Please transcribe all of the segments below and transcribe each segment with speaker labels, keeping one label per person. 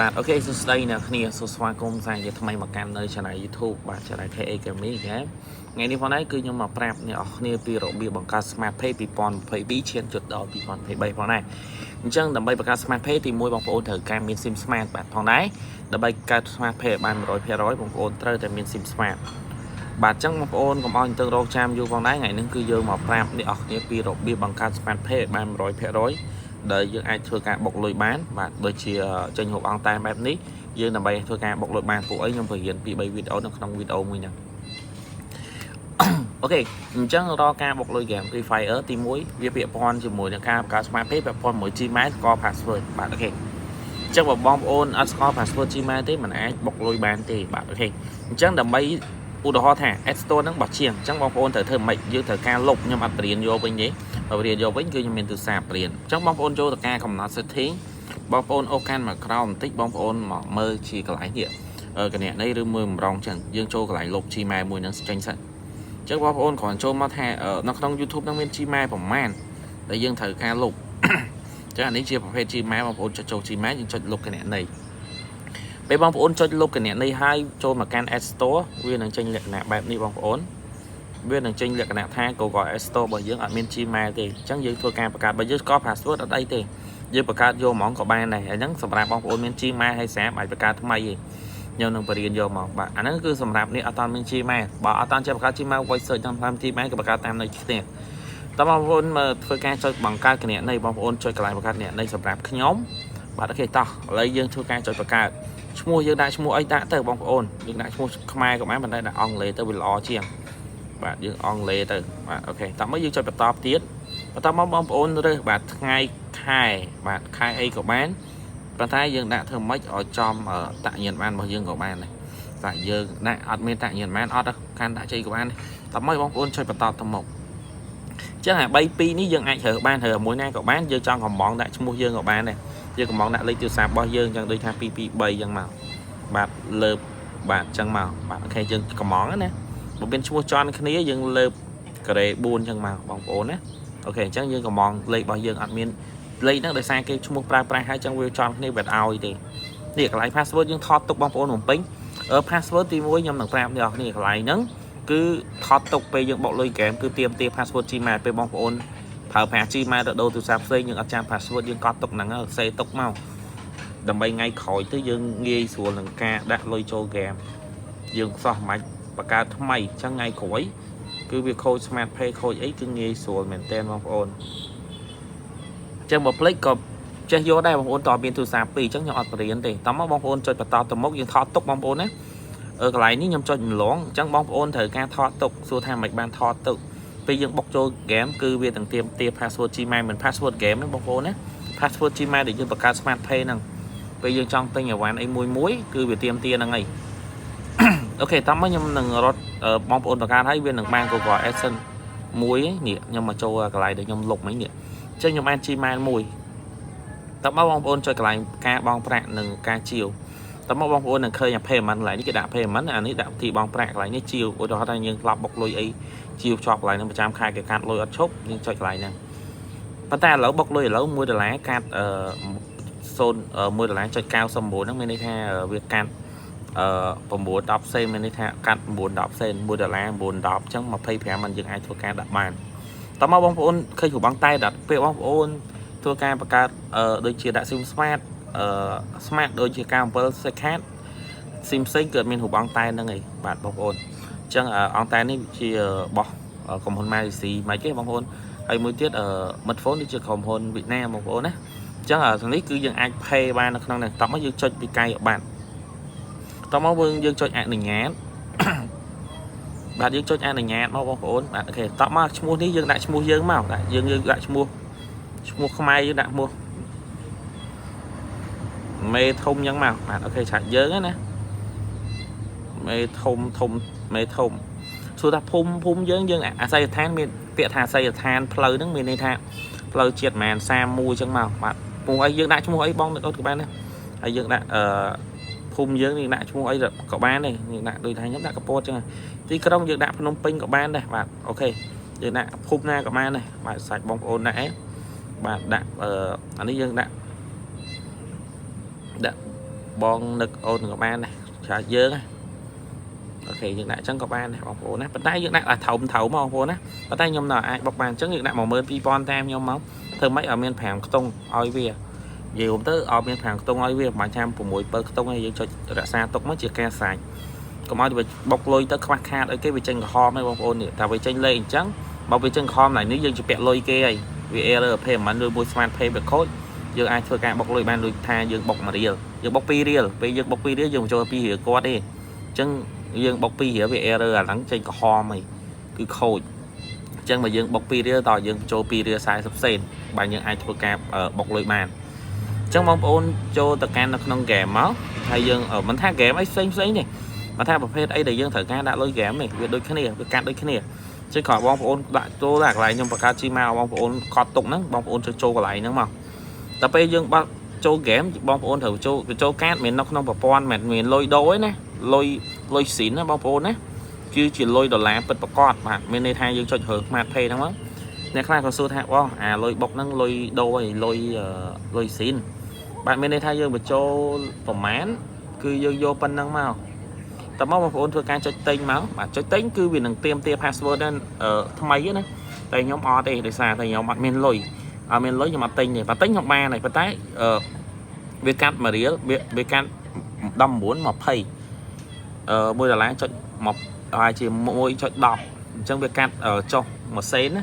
Speaker 1: បាទអូខេសួស្តីអ្នកគ្នាសូមស្វាគមន៍សាជាថ្មីមកកាន់នៅ Channel YouTube បាទ Channel KA Gaming ថ្ងៃនេះផងដែរគឺខ្ញុំមកប្រាប់អ្នកនរគ្នាពីរបៀបបង្កើត Smart Pay 2022ឈានជិតដល់2023ផងដែរអញ្ចឹងដើម្បីបង្កើត Smart Pay ទី1បងប្អូនត្រូវការមាន SIM Smart បាទផងដែរដើម្បីកើត Smart Pay ឲ្យបាន 100% បងប្អូនត្រូវតែមាន SIM Smart បាទអញ្ចឹងបងប្អូនកុំឲ្យទៅរកចាំយូរផងដែរថ្ងៃនេះគឺយើងមកប្រាប់អ្នកនរគ្នាពីរបៀបបង្កើត Smart Pay ឲ្យបាន 100% ដែលយើងអាចធ្វើការបុកលុយបានបាទដូចជាចេញហូបអង្គតាមបែបនេះយើងដើម្បីធ្វើការបុកលុយបានពួកអីខ្ញុំបង្រៀនពី3វីដេអូនៅក្នុងវីដេអូមួយហ្នឹងអូខេអញ្ចឹងរកការបុកលុយ game Free Fire ទី1វាពាក់ព័ន្ធជាមួយនឹងការបង្កើត Smart Pay ពាក់ព័ន្ធជាមួយ Gmail ស្គាល់ password បាទអូខេអញ្ចឹងបើបងប្អូនអត់ស្គាល់ password Gmail ទេមិនអាចបុកលុយបានទេបាទអូខេអញ្ចឹងដើម្បីឧទាហរណ៍ថា App Store ហ្នឹងបោះជាងអញ្ចឹងបងប្អូនត្រូវធ្វើម៉េចយើងត្រូវការលុបខ្ញុំអត់បរៀនយកវិញទេបើបរៀនយកវិញគឺខ្ញុំមានទូរស័ព្ទបរៀនអញ្ចឹងបងប្អូនចូលទៅការកំណត់ setting បងប្អូនអូសកាន់មកក្រោមបន្តិចបងប្អូនមកមើលជាកន្លែងនេះកណែនេះឬមើលម្ដងអញ្ចឹងយើងចូលកន្លែងលុប Gmail មួយហ្នឹងចេញសិនអញ្ចឹងបងប្អូនគ្រាន់ចូលមកថានៅក្នុង YouTube ហ្នឹងមាន Gmail ប្រមាណដែលយើងត្រូវការលុបអញ្ចឹងអានេះជាប្រភេទ Gmail បងប្អូនចុចចូល Gmail យើងចុចលុបកណែនេះពេលបងប្អូនចុចលុបកណែនេះហើយចូលមកកាន់ App Store វានឹងចេញលក្ខណៈបែបនេះបងប្អូនវានឹងចេញលក្ខណៈថា Google App Store របស់យើងអត់មាន Gmail ទេអញ្ចឹងយើងធ្វើការបង្កើតបើយើងស្គាល់ password អត់អីទេយើងបង្កើតយកហ្មងក៏បានដែរហើយហ្នឹងសម្រាប់បងប្អូនមាន Gmail ហើយស្រាប់អាចបង្កើតថ្មីទេខ្ញុំនឹងបរៀនយកមកបាទអាហ្នឹងគឺសម្រាប់នេះអត់តាន់មាន Gmail បើអត់តាន់ចេះបង្កើត Gmail voice search តាម Gmail ក៏បង្កើតតាមនៅនេះតើបងប្អូនមើលធ្វើការចុចបង្កើតគណនីបងប្អូនចុចកន្លែងបង្កើតគណនីសម្រាប់ខ្ញុំបាទអូខេតោះឥឡូវយើងធ្វើការចុចបង្កើតឈ្មោះយើងដាក់ឈ្មោះអីដាក់ទៅបងប្អូនយើងដាក់ឈ្មោះខ្មែរក៏បានប៉ុន្តែដាក់អង់គ្លេសទៅវាល្អជាងបាទយើងអង់គ្លេសទៅបាទអូខេតោះមកយើងចុចបន្តទៀតបន្តមកបងប្អូនរើសបាទថ្ងៃខែបាទខែអីក៏បានប៉ុន្តែយើងដាក់ធ្វើម៉េចឲ្យចំតញ្ញាណប័ណ្ណរបស់យើងក៏បានដែរតែយើងដាក់អត់មានតញ្ញាណប័ណ្ណអត់កាន់ដាក់ជ័យក៏បានតើមកបងប្អូនចុចបន្តទៅមុខអញ្ចឹងអា3 2នេះយើងអាចរើសបានរើសមួយណាក៏បានយើងចង់កំងដាក់ឈ្មោះយើងក៏បានដែរយើងកំងដាក់លេខទូរស័ព្ទរបស់យើងអញ្ចឹងដូចថា223អញ្ចឹងមកបាទលើបបាទអញ្ចឹងមកបាទអូខេយើងកំងណាបើមានឈ្មោះចន់គ្នាយើងលើបការ៉េ4អញ្ចឹងមកបងប្អូនណាអូខេអញ្ចឹងយើងកំងលេខរបស់យើងអត់មានលេខហ្នឹងដោយសារគេឈ្មោះប្រើប្រាស់ហើយអញ្ចឹងវាចន់គ្នាវាឲ្យទេនេះកន្លែង password យើងថតទុកបងប្អូនបំពេញpassword ទី1ខ្ញុំនឹងប្រាប់អ្នកនរគ្នាកន្លែងហ្នឹងគឺថតទុកពេលយើងបកលុយហ្គេមគឺទាមទារ password Gmail ពេលបងប្អូនប្រើប្រាស់ Gmail ទៅដូរទូរស័ព្ទផ្សេងយើងអត់ចាំ password យើងកត់ទុកហ្នឹងសេទុកមកដើម្បីថ្ងៃក្រោយទៅយើងងាយស្រួលនឹងការដាក់លុយចូលហ្គេមយើងសោះមិនបង្កើតថ្មីអញ្ចឹងថ្ងៃក្រោយគឺវាខូច Smart Pay ខូចអីគឺងាយស្រួលមែនតើបងប្អូនអញ្ចឹងបើភ្លេចក៏ចេះយកដែរបងប្អូនតើមានទូរស័ព្ទពីរអញ្ចឹងខ្ញុំអត់បរៀនទេតោះមកបងប្អូនចុចបន្តទៅមុខយើងថតទុកបងប្អូនណាកន្លែងនេះខ្ញុំចុចម្លងអញ្ចឹងបងប្អូនត្រូវការថតទុកសួរថាមិនបានថតទុកពេលយើងបុកចូល game គឺវាទាំងទាមទារ password Gmail មិន password game ហ្នឹងបងប្អូនណា password Gmail ដែលយើងបង្កើត Smart Pay ហ្នឹងពេលយើងចង់ទិញអីវ៉ាន់អីមួយគឺវាទាមទារហ្នឹងឯងអូខេតោះមកខ្ញុំនឹងរត់បងប្អូនបង្កើតហើយវានឹងបាន Google AdSense មួយនេះខ្ញុំមកចូលកន្លែងដែលខ្ញុំលុបមិញនេះអញ្ចឹងខ្ញុំបាន Gmail មួយតោះមកបងប្អូនចុចកន្លែងការបង់ប្រាក់និងការជាវតើមកបងប្អូននឹងឃើញ payment កន្លែងនេះគេដាក់ payment អានេះដាក់វិធីបង់ប្រាក់កន្លែងនេះជាវឧទាហរណ៍ថាយើងក្លាប់បុកលុយអីជាវជាប់កន្លែងហ្នឹងប្រចាំខែគេកាត់លុយអត់ឈប់យើងចុចកន្លែងហ្នឹងប៉ុន្តែឥឡូវបុកលុយឥឡូវ$1កាត់$1ចុច99ហ្នឹងមានន័យថាវាកាត់9-10 សេនមានន័យថាកាត់9-10សេន$1 9-10អញ្ចឹង25มันយើងអាចធ្វើការដាក់បានតើមកបងប្អូនឃើញគ្រូបងតែដាក់ពេលបងប្អូនធ្វើការបង្កើតដូចជាដាក់ SIM Smart Smart ដូចជាការ7 second SIM ផ្សេងគឺមានរូបអង្គតែហ្នឹងឯងបាទបងប្អូនអញ្ចឹងអង្គតែនេះជារបស់ក្រុមហ៊ុន Malaysia មិនទេបងប្អូនហើយមួយទៀតមិត្តហ្វូននេះជាក្រុមហ៊ុនវៀតណាមបងប្អូនណាអញ្ចឹងទាំងនេះគឺយើងអាច pay បាននៅក្នុងនេះតោះមកយើងចុចពីកាយប័ណ្ណតោះមកយើងចុចអនុញ្ញាតបាទយើងចុចអនុញ្ញាតមកបងប្អូនបាទអូខេតោះមកឈ្មោះនេះយើងដាក់ឈ្មោះយើងមកដាក់យើងដាក់ឈ្មោះខ្មែរយើងដាក់ឈ្មោះមេធំអញ្ចឹងមកបាទអូខេឆាច់យើងណាមេធំសួរថាភូមិយើងអាស័យដ្ឋានមានពាក្យថាអាស័យដ្ឋានផ្លូវហ្នឹងមានន័យថាផ្លូវជាតិប្រហែល31អញ្ចឹងមកបាទឈ្មោះអីយើងដាក់ឈ្មោះអីបងអត់ក៏បានដែរហើយយើងដាក់ភូមិយើងនេះដាក់ឈ្មោះអីក៏បានដែរយើងដាក់ដូចថាខ្ញុំដាក់កពតអញ្ចឹងទីក្រុងយើងដាក់ភ្នំពេញក៏បានដែរបាទអូខេយើងដាក់ភូមិណាក៏បានដែរបាទសាច់បងប្អូនដាក់បាទដាក់អានេះយើងដាក់ bong nực ôn của ban này chả dơ này ok những đại chân của ban này bóng phố này bắt tay những đại là thấu mà bóng phố này bắt tay nhom nào ai bọc bàn chân những đại màu mơn pipon tem nhom máu thơm mấy ở miền phèn tung oi về vì hôm tới ở miền phèn tung oi về mà trăm của mũi bơ tung hay cho đã xa tung mất chỉ ke xài còn nói về bọc lôi tới khoác khát ở cái vị chân kho mấy bóng phố này tại vì chân lên trắng bọc vị chân kho này nếu dân chỉ bẹt lôi kia vì error pay mà nuôi mua smart pay về code giờ ai thôi cả bọc lôi ban lôi tha giờ bọc mà real giờ bọc pi real bây giờ bọc pi real dùng cho pi hiểu qua đi chân dương bọc pi hiểu về error là lắng trên kho mày cứ khôi chân mà dương bọc pi real tỏi dương cho pi real sai sắp sen bài những ai thôi cả ở bọc lôi bàn chân bóng ôn cho tất cả nó không kèm máu hay dương ở mình thang kèm ấy xinh này mà thangประเภทấy để dương thử ca đã lôi kèm này việc đôi cái này việc cắt đôi cái này chứ khỏi bóng ôn đại tô lạc lại nhưng mà cá chi mao bóng ôn cọt tụng nó bóng ôn cho lại nữa mà tập bây dương bắt châu ghém bóng ôn thử châu cát mình nó không vào pon mình lôi đối nè lôi xỉn nó bóng ôn á chứ chỉ lôi đồ lá bật bọc cọt mà mình đây thay dương cho hưởng mặt phê đó mất nè khai còn xưa thạ à lôi bọc nó lôi đôi lôi xỉn bạn mình đây thay dương một châu phòng mán cứ dương vô phân năng màu tập máu bóng ôn thôi ca cho tên máu mà cho tính cứ vì năng tiêm password nên ở mấy á tay nhóm o đây để xài tay nhóm mặt mình lôi mình lấy cho mặt tinh này và tính học ba này phải tái việc cắt mà đĩa việc cắt đâm muốn mà pay môi là lá cho một ai chỉ môi cho đọc trong việc cắt ở trong một xén á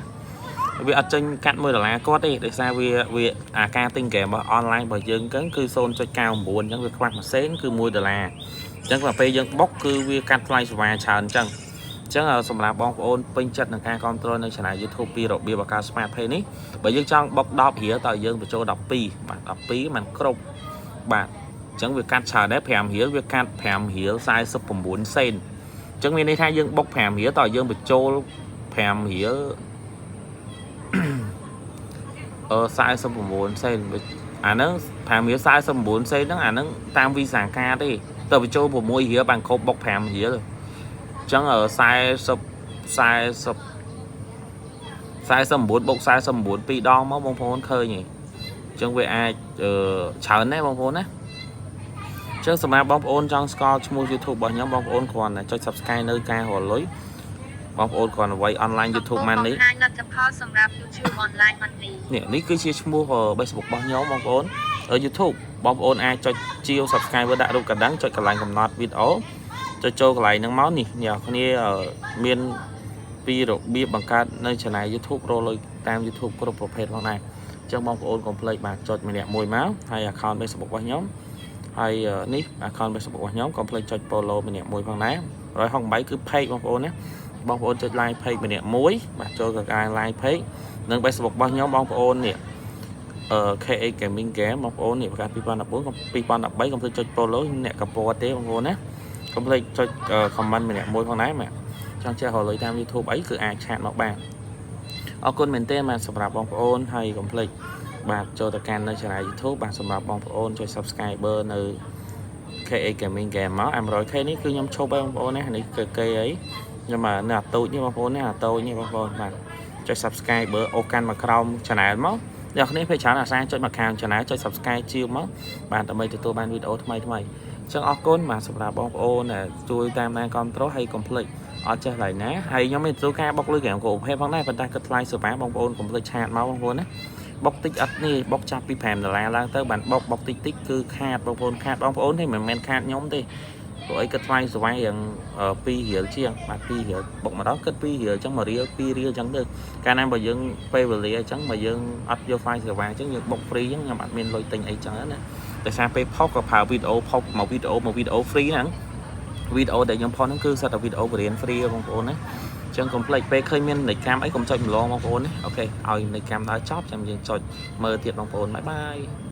Speaker 1: vì ở trên cắt môi là lá có đi để sao vì ca tinh kèm mà online bởi dân cấn cư xôn cho cao buồn trong việc quạt một xén cứ môi là chẳng là phê dân bóc cứ việc cắt fly và chào chân chắc là sầm là bóng ôn pin chất là ca controlใน channel YouTube ពីរបៀបការ smart pay នេះបើយើងចង់បុក10រៀលតើយើងបញ្ចូល12បាទ12มันគ្រប់បាទអញ្ចឹងវាកាត់ច្រើនដែរ5រៀលវាកាត់5រៀល49សេនអញ្ចឹងមានន័យថាយើងបុក5រៀលតើយើងបញ្ចូល5រៀល49សេនអាហ្នឹង5រៀល49សេនហ្នឹងអាហ្នឹងតាមវីសាការទេតើបញ្ចូល6រៀលបានគ្រប់បុក5រៀលchẳng ở sai sập 4 bốc sai sập 4 pi đo máu bông phôn khơi nhỉ chẳng về ai chán đấy bông phôn á chứ sầm bông phôn trong score mua YouTube bao nhóm bông phôn còn là cho subscribe nơi ca hồ lối bông phôn còn quay online YouTube man đấy nè ní cứ chia mua hồ Facebook bao nhóm bông phôn ở YouTube bông phôn ai cho chiêu subscribe với đại đâu cả đáng cho cả lại cầm nọt video cho lại nắng máu nè nhờ con đi ở miền pi rồi bia bằng ca nơi channel YouTube rồi tam YouTube có một page hôm nay trong mong ôn complete bạn cho mình đẹp mùi máu hay account Facebook qua nhóm hay nick account Facebook qua nhóm complete cho polo mình đẹp mùi bằng ná rồi không bảy cứ page mong ôn á mong ôn cho like page mình đẹp muối bạn cho các ai like page nâng Facebook bao nhóm mong ôn nè KA Gaming Game mong ôn nè các people đập 4 people đập 7 complete cho polo nè cặp po té mong ôn á complete cho comment mình môi con nái mà trong chơi hồi lấy tam YouTube ấy cứ ai chat nó bàn ở con mình tên mà sập bóng ôn hay complete bạn cho tất cả nơi channel YouTube bạn sập bóng ôn cho subscriber nơi KA Gaming Game máu em rồi khi này cứ nhóm show bóng ôn này cây ấy nhưng mà là tôi như bóng ôn này là tôi như bóng ôn mà cho subscriber ocan mà Chrome channel máu giờ này phải chán là sang cho mặt hàng channel cho subscribe chiêu máu bạn tụi mình tôi ban video thay thay chẳng ở côn mà sập là bóng ôn nè tôi tam đang control hay complete ở chơi lại ná hay nhóm mình số ca bóc lưới kẹo của hay vấn đề phần tay cất like sửa bóng ôn complete chat máu bóng ôn á bóc tích ắt đi bóc chắp pi phèm là tới bạn bóc tích cứ khát bóng ôn thì mình men khát nhóm đi rồi cất like sửa bóng rằng pi hiểu chiang mà pi hiểu bóc mà đó cất pi hiểu chẳng mà pi ria chẳng được cái này mà dương pay về chẳng mà dương ắt vô file sửa bóng chẳng như bóc free chẳng nhà bạn mình lôi tình ấy chẳng nữa tại sao pe pop và phao video pop một video free nè video để nhóm phone nó cứ sao là video của điện free bông phone đấy chân complete pe khơi miên để cam ấy cũng cho mình lo bông phone đấy ok ao để cam đã chót cho mình cho mơ thiệt bông phone bye bye